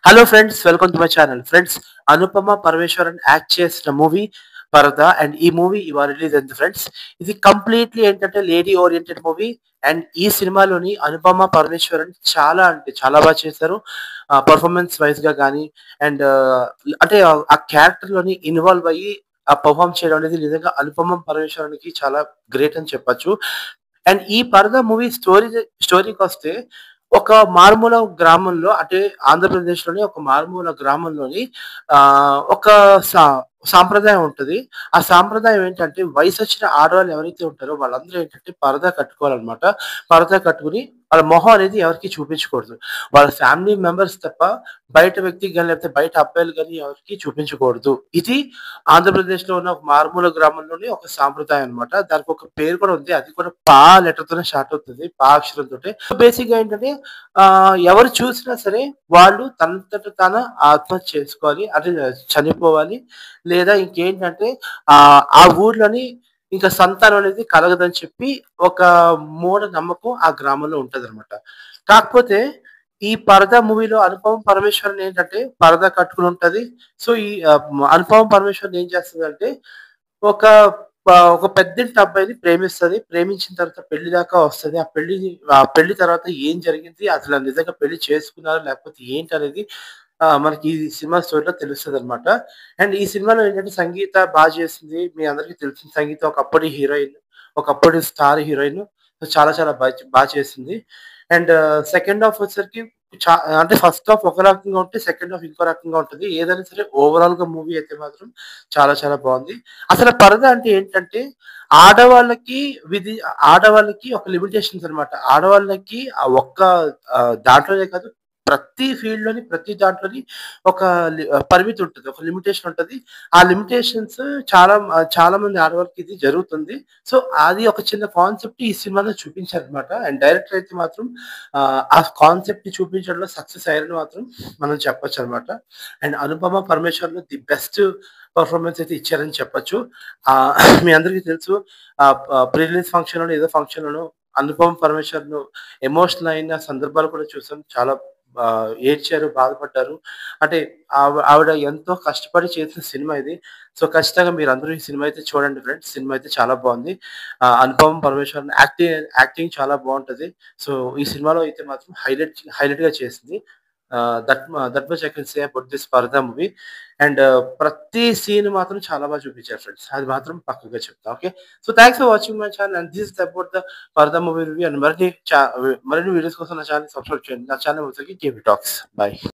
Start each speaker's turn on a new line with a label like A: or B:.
A: Hello friends, welcome to my channel. Friends, Anupama Parameswaran act చేసిన movie 'పరద' and ఈ movie ఇవాళ release అయింది ఫ్రెండ్స్. ఇది కంప్లీట్‌లీ ఏంటంటే లేడీ ఓరియెంటెడ్ మూవీ. అండ్ ఈ సినిమాలోని అనుపమ పరమేశ్వరన్ చాలా అంటే చాలా బాగా చేశారు. పెర్ఫార్మన్స్ వైస్‌గా గాని అండ్ అంటే ఆ క్యారెక్టర్‌లోని ఇన్వాల్వ్ అయ్యి పెర్ఫార్మ్ చేయడం అనేది నిజంగా అనుపమ పరమేశ్వరన్‌కి చాలా గ్రేట్ అని చెప్పొచ్చు. అండ్ ఈ 'పరద' మూవీ స్టోరీకొస్తే ఒక మారుమూల గ్రామంలో అంటే ఆంధ్రప్రదేశ్‌లోని ఒక మారుమూల గ్రామంలోని ఒక సా సాంప్రదాయం ఉంటది. ఆ సాంప్రదాయం ఏంటంటే వయసొచ్చిన ఆడవాళ్ళు ఎవరైతే ఉంటారో వాళ్ళందరూ ఏంటంటే పరదా కట్టుకోవాలనమాట. పరదా కట్టుకొని వాళ్ళ మొహం అనేది ఎవరికీ చూపించకూడదు. వాళ్ళ ఫ్యామిలీ మెంబర్స్ తప్ప బయట వ్యక్తికి గాని లేకపోతే బయట అబ్బాయిలు గాని ఎవరికీ చూపించకూడదు. ఇది ఆంధ్రప్రదేశ్‌లో ఉన్న ఒక మారుమూల గ్రామంలోని ఒక సాంప్రదాయం అన్నమాట. దానికొక పేరు కూడా ఉంది. అది కూడా 'పా' లెటర్‌తోనే స్టార్ట్ అవుతది. 'పా' అక్షరంతోటి. సో, బేసిక్‌గా ఏంటంటే ఎవరు చూసినా సరే వాళ్ళు తనంతట తాను ఆత్మహత్య చేసుకోవాలి. అంటే చనిపోవాలి. లేదా ఇంకేంటంటే ఆ ఊర్లోని ఇంకా సంతానం అనేది కలగదని చెప్పి ఒక మూఢ నమ్మకం ఆ గ్రామంలో ఉంటదనమాట. కాకపోతే ఈ 'పరద' మూవీలో అనుపమ పరమేశ్వరన్ ఏంటంటే పరదా కట్టుకొని ఉంటది. సో, ఈ అనుపమ పరమేశ్వరన్ ఏం చేస్తదంటే ఒక ఒక పెద్దింటి అబ్బాయిని ప్రేమిస్తది. ప్రేమించిన తర్వాత పెళ్లి దాకా వస్తది. ఆ పెళ్లి తర్వాత ఏం జరిగింది? అసలు నిజంగా పెళ్లి చేసుకున్నారా? లేకపోతే ఏంటనేది మనకి ఈ సినిమా స్టోరీలో తెలుస్తదనమాట. అండ్ ఈ సినిమాలో ఏంటంటే సంగీత చేసింది. మీ అందరికీ తెలిసిన సంగీత ఒకప్పటి హీరోయిన్. ఒకప్పటి స్టార్ హీరోయిన్. సో, చాలా చాలా చేసింది. అండ్ సెకండ్ హాఫ్ వచ్చేసరికి చా అంటే ఫస్ట్ హాఫ్ ఒక రకంగా ఉంటే, సెకండ్ హాఫ్ ఇంకో రకంగా ఉంటది. ఏదైనా సరే ఓవరాల్‌గా మూవీ అయితే మాత్రం చాలా చాలా బావుంది. అసలు పరద అంటే ఏంటంటే ఆడవాళ్ళకి విధి ఆడవాళ్ళకి ఒక లిమిటేషన్స్ అన్నమాట. ఆడవాళ్ళకి ఆ ఒక్క దాంట్లోనే కాదు ప్రతి ఫీల్డ్‌లోని ప్రతి దాంట్లోని ఒక పరిమితి ఉంటది. ఒక లిమిటేషన్ ఉంటది. ఆ లిమిటేషన్స్ చాలా మంది ఆడవాళ్ళకి ఇది జరుగుతుంది. సో, అది ఒక చిన్న కాన్సెప్ట్ ఈ సినిమాలో చూపించారన్నమాట. అండ్ డైరెక్టర్ అయితే మాత్రం ఆ కాన్సెప్ట్‌ని చూపించడంలో సక్సెస్ అయ్యారని మాత్రం మనం చెప్పొచ్చన్నమాట. And Anupama Parameswaran the best performance అయితే ఇచ్చారని చెప్పొచ్చు. మీ అందరికీ తెలుసు ప్రీ రిలీజ్ ఫంక్షన్‌లోనో ఏదో ఫంక్షన్‌లోనో అనుపమ పరమేశ్వరన్ ఎమోషనల్ అయిన సందర్భాలు కూడా చూసాం. చాలా ఏడ్చారు, బాధపడ్డారు. అంటే ఆవిడ ఎంతో కష్టపడి చేసిన సినిమా ఇది. సో, ఖచ్చితంగా మీరందరూ ఈ సినిమా అయితే చూడండి ఫ్రెండ్స్. సినిమా అయితే చాలా బావుంది. అనుపమ పరమేశ్వరన్ యాక్టింగ్ చాలా బావుంటది. సో, ఈ సినిమాలో అయితే మాత్రం హైలైట్‌గా చేసింది. That much I can say about this 'Paradha' movie. And ప్రతి సీన్ మాత్రం చాలా చూపించారు ఫ్రెండ్స్. అది మాత్రం పక్కాగా చెప్తా. Okay. So, thanks for watching my channel and this is about the 'Paradha' movie review and మరిన్ని వీడియోస్ కోసం నా ఛానెల్‌ని సబ్స్క్రైబ్ చేయండి. నా ఛానెల్ వచ్చేసి కేవీ టాక్స్. బై.